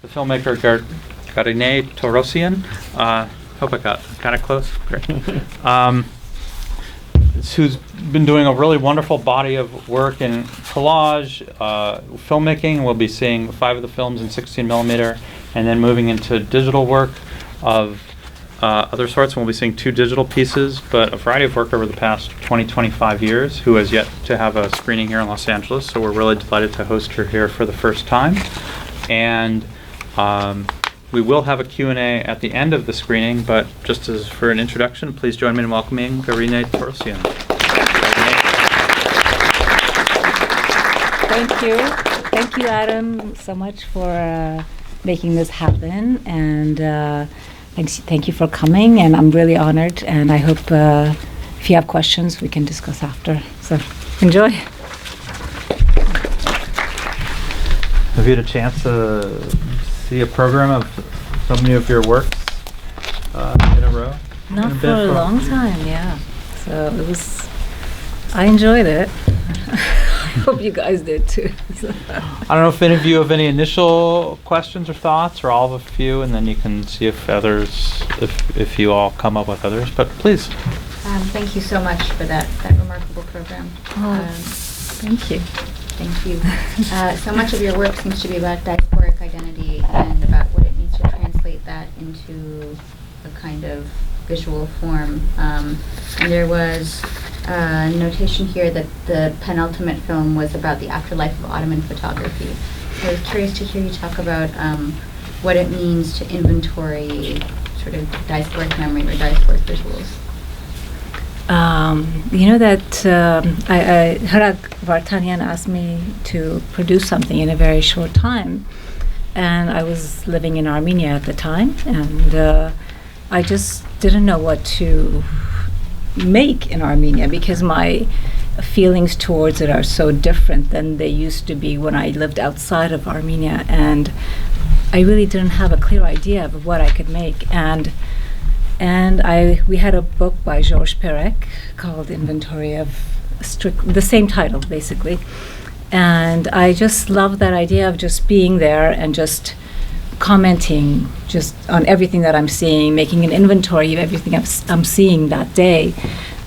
the filmmaker Garine Torossian. Hope I got kind of close. Great. Who's been doing a really wonderful body of work in collage, filmmaking. We'll be seeing 5 of the films in 16 millimeter, and then moving into digital work of other sorts. We'll be seeing 2 digital pieces, but a variety of work over the past 25 years, who has yet to have a screening here in Los Angeles, so we're really delighted to host her here for the first time. And we will have a Q&A at the end of the screening, but just as for an introduction, please join me in welcoming Garine Torossian. Thank you. Thank you, Adam, so much for making this happen. And thank you for coming. And I'm really honored. And I hope if you have questions, we can discuss after. So enjoy. Have you had a chance to see a program of so many of your works in a row? Not for a long time, yeah. So I enjoyed it. I hope you guys did too. I don't know if any of you have any initial questions or thoughts, or all of a few, and then you can see if others, if you all come up with others. But please. Thank you so much for that remarkable program. Thank you. Thank you. So much of your work seems to be about diasporic identity and about what it means to translate that into a kind of visual form. And there was a notation here that the penultimate film was about the afterlife of Ottoman photography. So I was curious to hear you talk about what it means to inventory sort of diasporic memory or diasporic visuals. You know that Hrag Vartanian asked me to produce something in a very short time, and I was living in Armenia at the time, and I just didn't know what to make in Armenia because my feelings towards it are so different than they used to be when I lived outside of Armenia, and I really didn't have a clear idea of what I could make. And we had a book by Georges Perec called Inventory of the same title, basically. And I just love that idea of just being there and just commenting just on everything that I'm seeing, making an inventory of everything I'm seeing that day.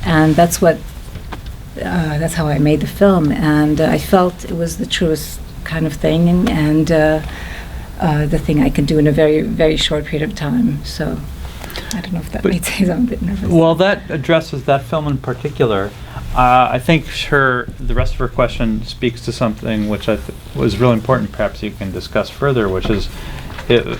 And that's how I made the film. And I felt it was the truest kind of thing, and the thing I could do in a very, very short period of time. So I don't know if that made sense. I'm a bit nervous. Well, that addresses that film in particular. I think the rest of her question speaks to something which was really important. Perhaps you can discuss further, which is the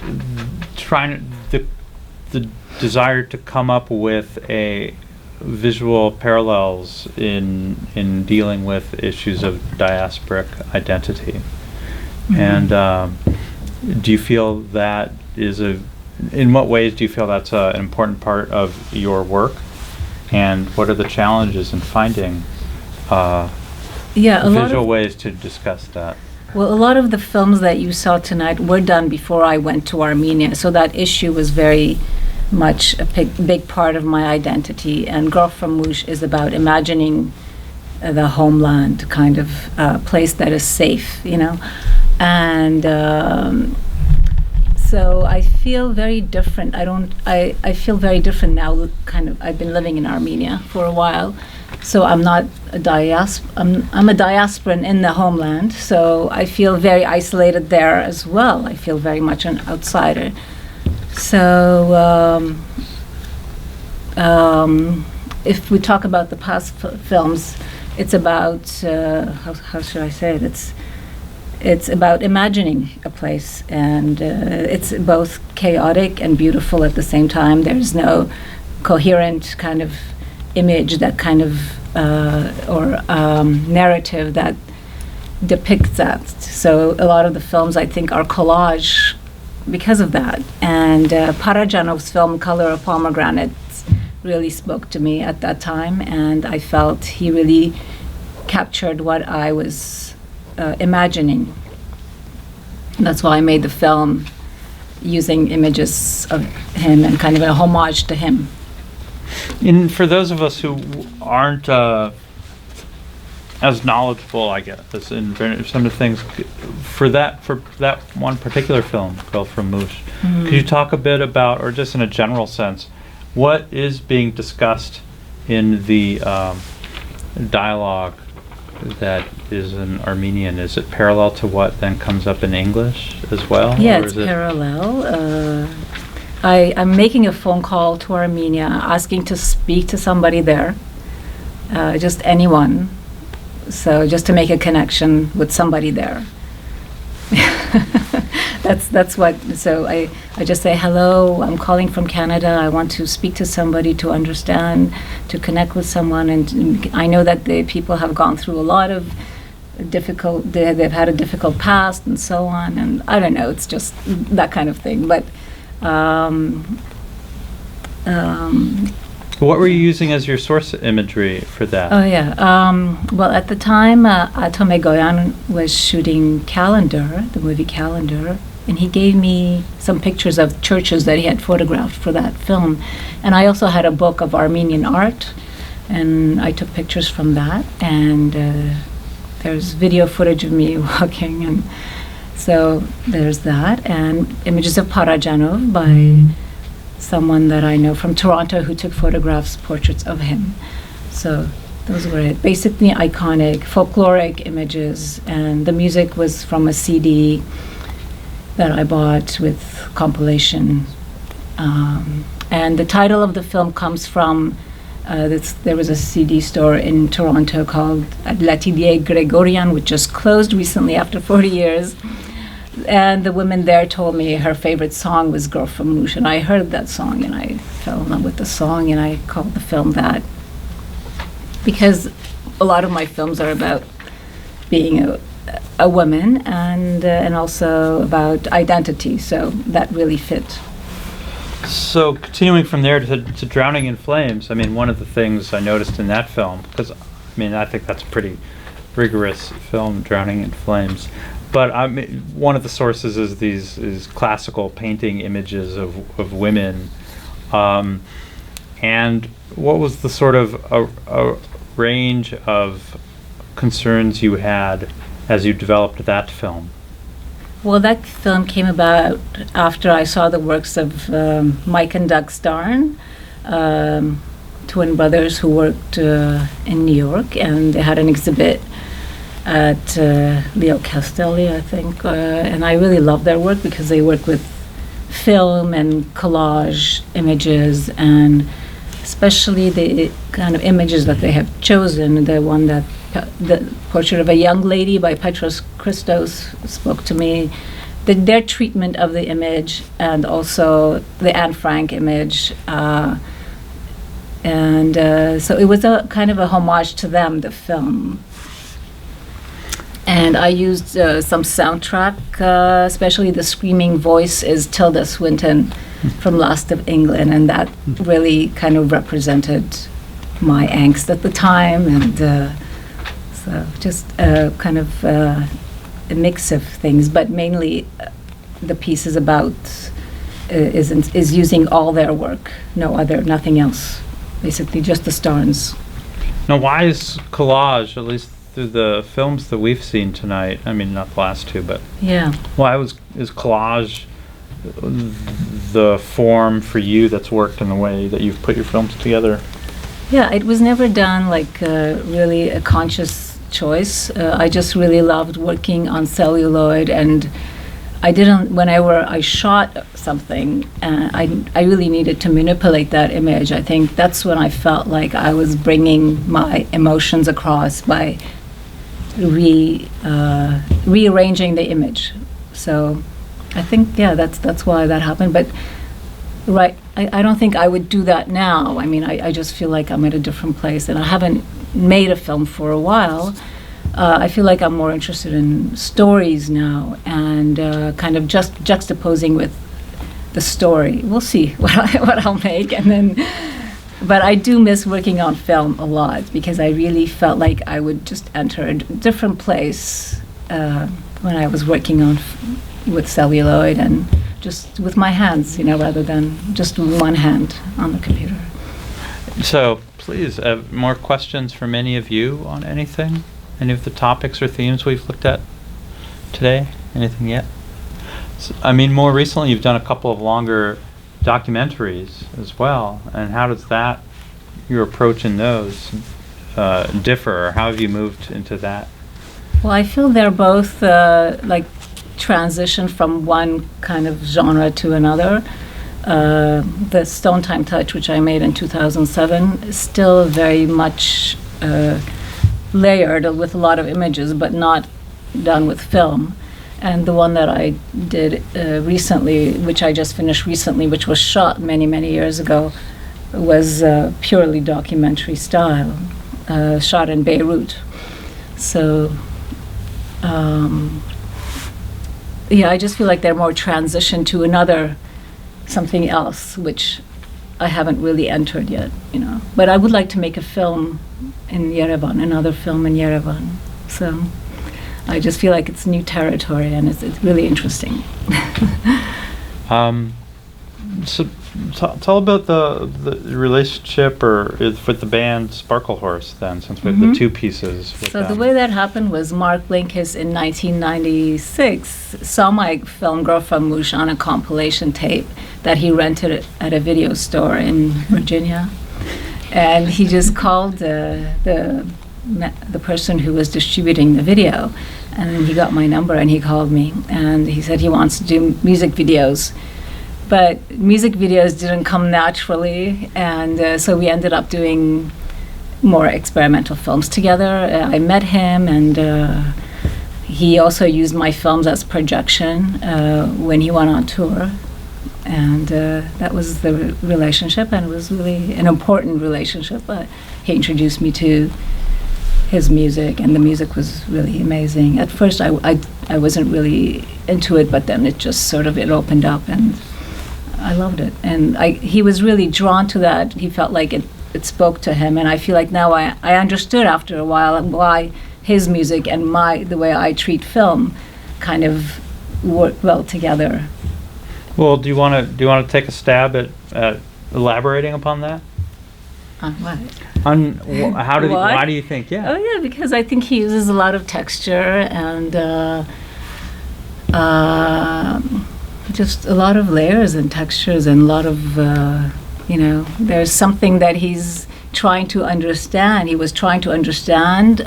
desire to come up with a visual parallels in dealing with issues of diasporic identity. Mm-hmm. And do you feel that is in what ways do you feel that's an important part of your work, and what are the challenges in finding visual ways to discuss that? Well, a lot of the films that you saw tonight were done before I went to Armenia, so that issue was very much a big part of my identity. And Girl from Mush is about imagining the homeland, kind of place that is safe, and so I feel very different. I feel very different now. Kind of, I've been living in Armenia for a while, so I'm not a I'm a diasporan in the homeland. So I feel very isolated there as well. I feel very much an outsider. So if we talk about the past films, it's about how should I say it? It's about imagining a place, and it's both chaotic and beautiful at the same time. There's no coherent kind of image that kind of narrative that depicts that. So a lot of the films, I think, are collage because of that. And Parajanov's film Color of Pomegranates really spoke to me at that time, and I felt he really captured what I was imagining. That's why I made the film using images of him and kind of a homage to him. And for those of us who aren't as knowledgeable, I guess, as in some of the things for that one particular film, Girl from Moose. Could you talk a bit about, or just in a general sense, what is being discussed in the dialogue that is in Armenian? Is it parallel to what then comes up in English as well? Yeah, or it's is it parallel. I'm making a phone call to Armenia, asking to speak to somebody there, just anyone. So just to make a connection with somebody there. that's what. So I just say, hello, I'm calling from Canada. I want to speak to somebody to understand, to connect with someone, and I know that the people have gone through a lot of difficult. They've had a difficult past and so on. And I don't know. It's just that kind of thing. But. What were you using as your source imagery for that? Oh yeah. Well, at the time, Atom Egoyan was shooting Calendar, the movie Calendar, and he gave me some pictures of churches that he had photographed for that film. And I also had a book of Armenian art, and I took pictures from that. And there's video footage of me walking, and so there's that. And images of Parajanov by someone that I know from Toronto who took photographs, portraits of him. So those were it. Basically iconic, folkloric images, and the music was from a CD that I bought with compilation. And the title of the film comes from, there was a CD store in Toronto called L'Atelier Gregorian, which just closed recently after 40 years. And the woman there told me her favorite song was Girl from Moose, and I heard that song and I fell in love with the song, and I called the film that. Because a lot of my films are about being a woman and also about identity, so that really fit. So continuing from there to Drowning in Flames, I mean, one of the things I noticed in that film, because I mean, I think that's a pretty rigorous film, Drowning in Flames. But I mean, one of the sources is classical painting images of women, and what was the sort of a range of concerns you had as you developed that film? Well, that film came about after I saw the works of Mike and Doug Starn, twin brothers who worked in New York, and they had an exhibit at Leo Castelli, I think, and I really love their work because they work with film and collage images, and especially the kind of images that they have chosen. The one that the portrait of a young lady by Petros Christos spoke to me. Their treatment of the image, and also the Anne Frank image, and so it was a kind of a homage to them, the film. And I used some soundtrack, especially the screaming voice is Tilda Swinton from Lost of England, and that really kind of represented my angst at the time, and so just kind of a mix of things, but mainly the piece is about is using all their work, nothing else, basically just the Starns. Now, why is collage, at least through the films that we've seen tonight, I mean, not the last two, but yeah, why is collage the form for you that's worked in the way that you've put your films together? Yeah, it was never done like really a conscious choice. I just really loved working on celluloid, and I didn't, whenever I shot something, I really needed to manipulate that image. I think that's when I felt like I was bringing my emotions across by rearranging the image. So I think, yeah, that's why that happened. But right, I don't think I would do that now. I mean, I just feel like I'm at a different place, and I haven't made a film for a while. I feel like I'm more interested in stories now, and kind of just juxtaposing with the story. We'll see what I'll make, and then. But I do miss working on film a lot, because I really felt like I would just enter a different place when I was working on with celluloid and just with my hands, rather than just one hand on the computer. So, please, more questions from any of you on anything? any of the topics or themes we've looked at today? Anything yet? I mean, more recently you've done a couple of longer documentaries as well, and how does that, your approach in those, differ, or how have you moved into that? Well, I feel they're both like transition from one kind of genre to another. The Stone Time Touch, which I made in 2007, is still very much layered with a lot of images, but not done with film. And the one that I did recently, which I just finished recently, which was shot many, many years ago, was purely documentary style, shot in Beirut. So, yeah, I just feel like they're more transition to another, something else, which I haven't really entered yet, you know. But I would like to make a film in Yerevan, another film in Yerevan. So I just feel like it's new territory, and it's really interesting. So tell about the relationship with the band Sparkle Horse then, since we have the two pieces. So the way that happened was Mark Blinkis in 1996 saw my film Girl from Moosh on a compilation tape that he rented at a video store in Virginia. And he just called the person who was distributing the video, and then he got my number and he called me and he said he wants to do music videos. But music videos didn't come naturally, and so we ended up doing more experimental films together. I met him, and he also used my films as projection when he went on tour. And that was the relationship, and it was really an important relationship. He introduced me to his music, and the music was really amazing. At first, I wasn't really into it, but then it just sort of, it opened up, and I loved it. And he was really drawn to that. He felt like it spoke to him, and I feel like now I understood after a while why his music and the way I treat film kind of work well together. Well, do you want to take a stab at elaborating upon that? On what? On why do you think? Yeah. Oh yeah, because I think he uses a lot of texture and just a lot of layers and textures and a lot of there's something that he's trying to understand. He was trying to understand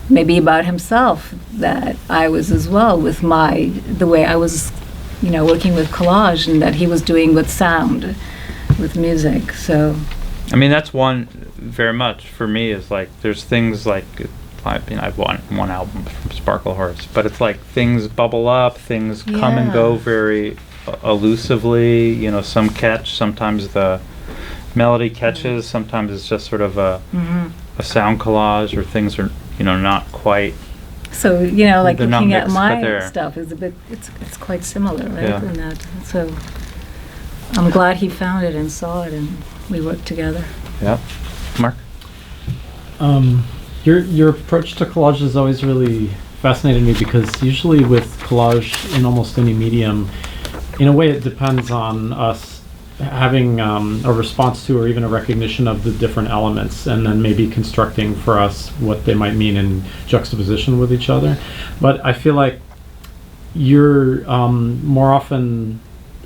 maybe about himself that I was as well with the way I was, working with collage, and that he was doing with sound, with music. So, I mean, that's one very much for me is like there's things like I've one album from Sparkle Horse, but it's like things bubble up, things come and go very elusively. Some catch, sometimes the melody catches, sometimes it's just sort of a sound collage, or things are not quite. So like looking mixed, at my stuff is a bit. It's quite similar, right? Yeah. In that, so I'm glad he found it and saw it, and we worked together. Yeah, Mark. Your approach to collage has always really fascinated me, because usually with collage in almost any medium, in a way it depends on us having a response to, or even a recognition of the different elements, and then maybe constructing for us what they might mean in juxtaposition with each other. But I feel like you're more often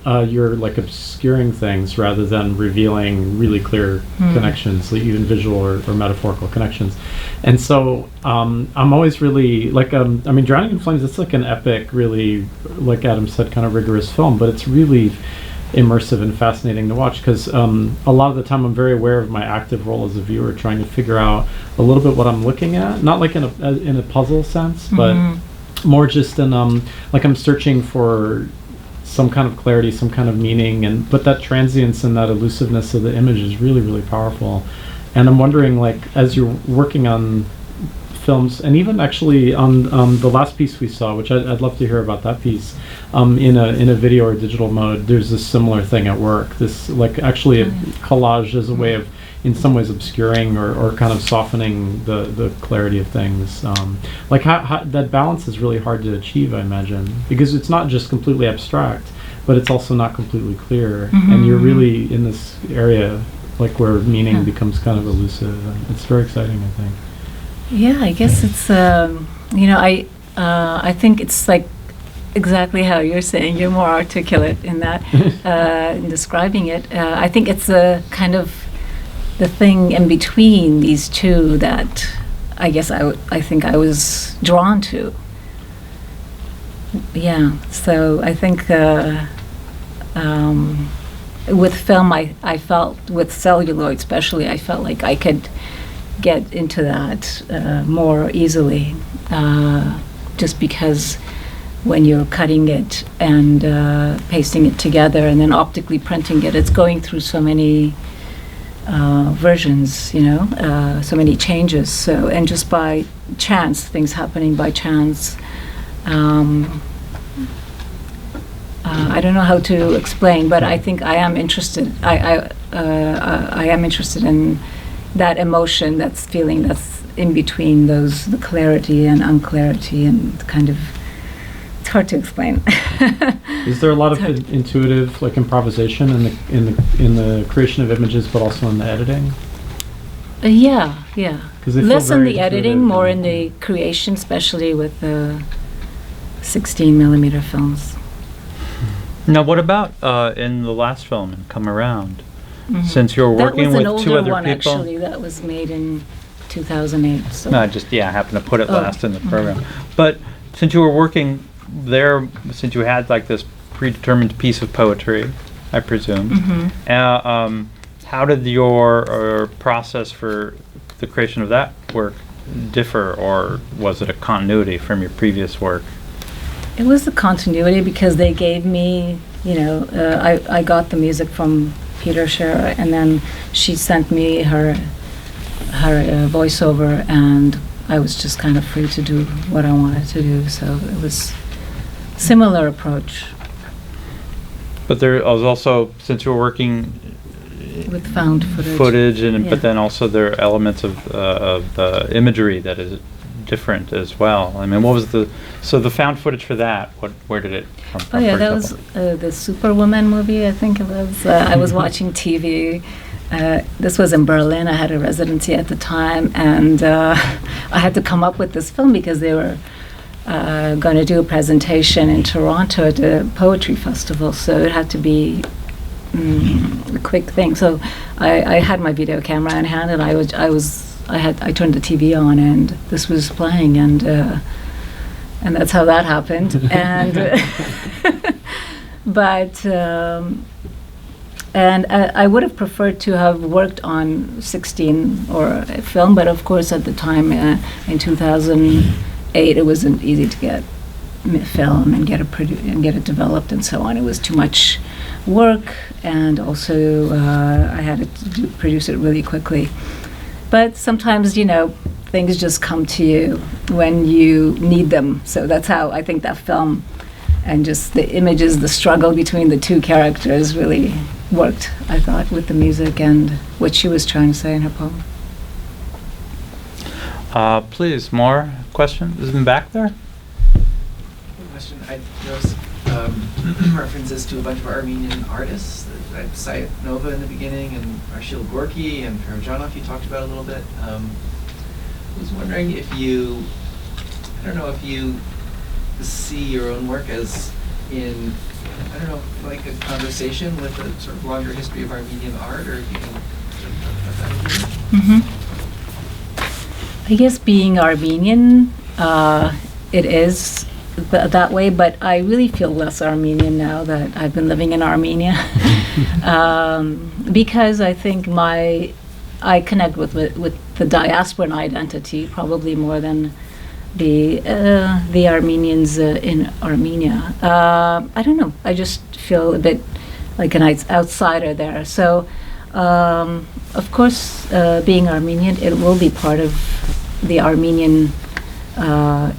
you're like obscuring things rather than revealing really clear connections, like even visual or metaphorical connections. And so I'm always really like, Drowning in Flames, it's like an epic, really, like Adam said, kind of rigorous film, but it's really immersive and fascinating to watch, because a lot of the time I'm very aware of my active role as a viewer, trying to figure out a little bit what I'm looking at, not like in a puzzle sense, but more just in like I'm searching for some kind of clarity, some kind of meaning, but that transience and that elusiveness of the image is really, really powerful. And I'm wondering, like, as you're working on films, and even actually on the last piece we saw, which I'd love to hear about that piece, in a video or digital mode, there's a similar thing at work. This, like, actually a collage as a way of, in some ways, obscuring or kind of softening the clarity of things. Like how that balance is really hard to achieve, I imagine, because it's not just completely abstract, but it's also not completely clear. And you're really in this area, like, where meaning becomes kind of elusive. And it's very exciting, I think. Yeah, I guess it's I think it's like exactly how you're saying. You're more articulate in that in describing it. I think it's a kind of the thing in between these two that I guess I think I was drawn to. Yeah, so I think with film, I felt, with celluloid especially, I felt like I could get into that more easily, just because when you're cutting it and pasting it together and then optically printing it, it's going through so many versions, so many changes. So, and just by chance, things happening by chance. I don't know how to explain, but I think I am interested. I am interested in that emotion, that's feeling that's in between those, the clarity and unclarity, and kind of, it's hard to explain. Is there a lot of intuitive, like, improvisation in the creation of images, but also in the editing? Yeah. 'Cause they feel Less in very the editing, intuitive more and- in the creation, especially with the 16 millimeter films. Now, what about in the last film, in Come Around? Mhm. Since you're working with two That was an older other one, people. actually. That was made in 2008. So. No, I happened to put it Oh. last in the program. But since you were working there, since you had like this predetermined piece of poetry, I presume, Mhm. how did your process for the creation of that work differ, or was it a continuity from your previous work? It was the continuity because they gave me, I got the music from Peter Scherer, and then she sent me her voiceover, and I was just kind of free to do what I wanted to do. So it was similar approach But there was also, since you were working with found footage. and Yeah. but then also there are elements of the imagery that is different as well. I mean, what was the found footage for that? Where did it come from? Oh yeah, for that example? was the Superwoman movie, I think it was. I was watching TV. This was in Berlin. I had a residency at the time, and I had to come up with this film because they were going to do a presentation in Toronto at the Poetry Festival, so it had to be a quick thing. So I had my video camera in hand, and I turned the TV on, and this was playing, and that's how that happened. And but I would have preferred to have worked on 16 or a film, but of course at the time in 2008 it wasn't easy to get film and get it developed and so on. It was too much work, and also I had to produce it really quickly. But sometimes, things just come to you when you need them. So that's how I think that film and just the images, the struggle between the two characters really worked, I thought, with the music and what she was trying to say in her poem. Please, more questions? Is it back there? Question. I noticed references to a bunch of Armenian artists. I cite Nova in the beginning, and Arshil Gorky and Parajanov you talked about a little bit. I was wondering if you see your own work as in, like a conversation with a sort of longer history of Armenian art, or if you can sort of talk about that a little bit. I guess being Armenian, it is that way, but I really feel less Armenian now that I've been living in Armenia, because I think I connect with the diasporan identity probably more than the Armenians in Armenia. I don't know. I just feel a bit like an outsider there. So, of course, being Armenian, it will be part of the Armenian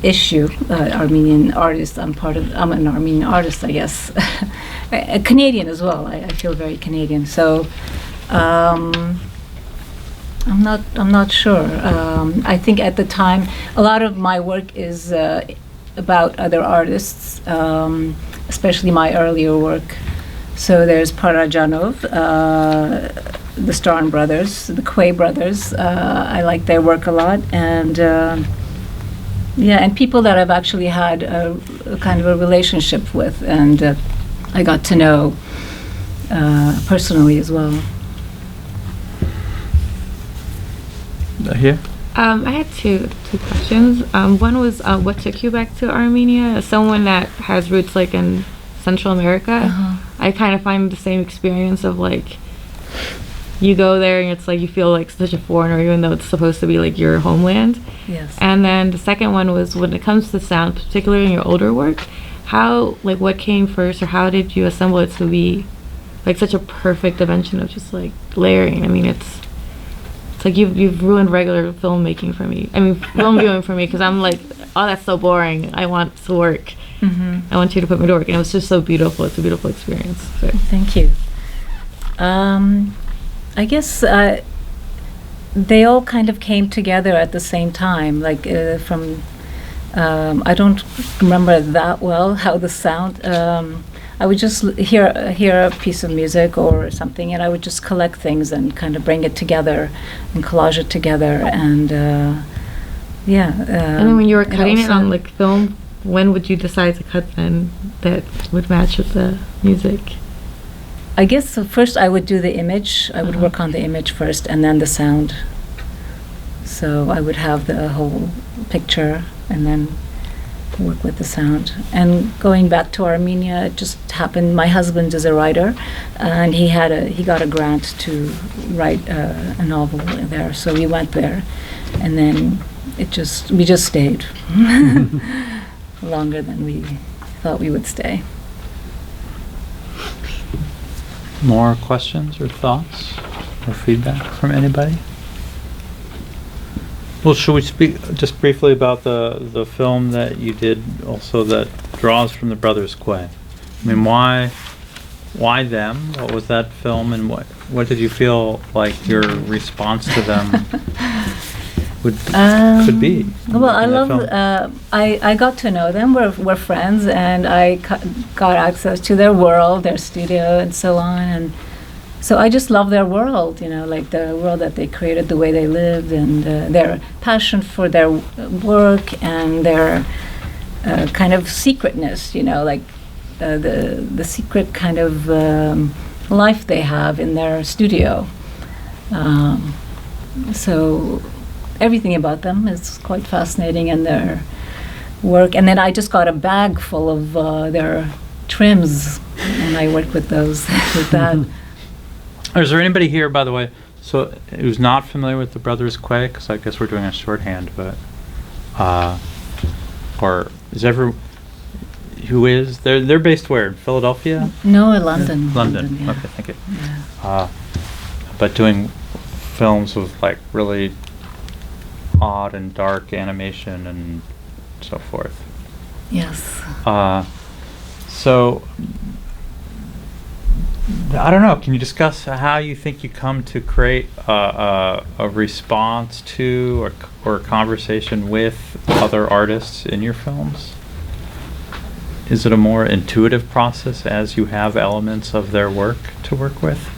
issue. Armenian artist. I'm an Armenian artist, I guess. A Canadian as well. I feel very Canadian. So. I'm not sure. I think at the time, a lot of my work is about other artists, especially my earlier work. So there's Parajanov, the Starn brothers, the Quay brothers. I like their work a lot, and and people that I've actually had a kind of a relationship with, and I got to know personally as well. Here? I had two questions. One was, what took you back to Armenia? As someone that has roots like in Central America, I kind of find the same experience of like, you go there and it's like you feel like such a foreigner, even though it's supposed to be like your homeland. Yes. And then the second one was, when it comes to sound, particularly in your older work, how, like, what came first, or how did you assemble it to be like such a perfect invention of just like layering? I mean, it's like you've ruined regular filmmaking for me. I mean, film viewing for me, because I'm like, oh, that's so boring. I want to work. I want you to put me to work, and it was just so beautiful. It's a beautiful experience. So. Thank you. I guess they all kind of came together at the same time. Like from, I don't remember that well how the sound. I would just hear a piece of music or something, and I would just collect things and kind of bring it together and collage it together, and and then when you were cutting it on like film, when would you decide to cut then that would match with the music? I guess so first I would do the image. I would work on the image first, and then the sound. So I would have the whole picture, and then work with the sound. And going back to Armenia, it just happened. My husband is a writer, and he got a grant to write a novel there. So we went there, and then we just stayed longer than we thought we would stay. More questions or thoughts or feedback from anybody? Well, should we speak just briefly about the film that you did also that draws from the Brothers Quay? I mean, why them? What was that film, and what did you feel like your response to them could be? Well, I love. I got to know them. We're friends, and I got access to their world, their studio, and so on. And so I just love their world. Like the world that they created, the way they lived, and their passion for their work, and their kind of secretness. Like the secret kind of life they have in their studio. So everything about them is quite fascinating, and their work. And then I just got a bag full of their trims, and I worked with those with that. Is there anybody here, by the way, who's not familiar with the Brothers Quay? Because I guess we're doing a shorthand, but or is who is? They're based where? In Philadelphia? No, in London. London. Yeah. Okay, thank you. Yeah. But doing films with like really odd and dark animation and so forth. Yes. So I don't know. Can you discuss how you think you come to create a response to or a conversation with other artists in your films? Is it a more intuitive process as you have elements of their work to work with?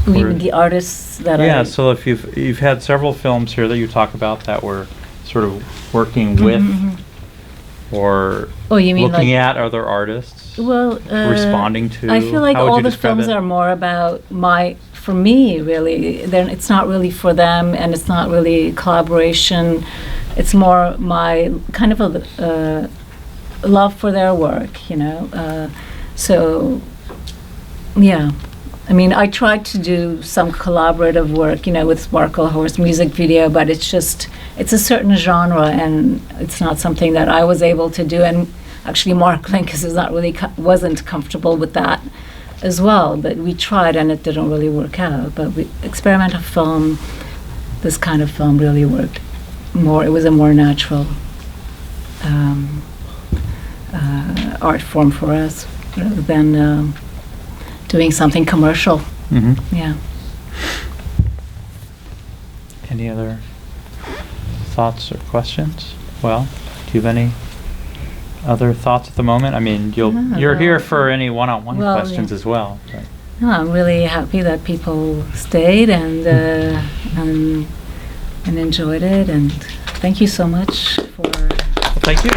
You mean the artists that Yeah, so if you've had several films here that you talk about that were sort of working with or you mean looking like at other artists, responding to. I feel like how would all you the describe films it? are more about for me, really. It's not really for them, and it's not really collaboration. It's more my kind of a love for their work, so yeah. I mean, I tried to do some collaborative work, with Sparkle Horse music video, but it's a certain genre, and it's not something that I was able to do. And actually, Mark Linkus wasn't comfortable with that as well. But we tried, and it didn't really work out. But experimental film, this kind of film really worked more. It was a more natural art form for us rather than doing something commercial. Mm-hmm. Yeah. Any other thoughts or questions? Well, do you have any other thoughts at the moment? I mean, you're here for any one-on-one questions as well. But. No, I'm really happy that people stayed and enjoyed it, and thank you so much for. Thank you.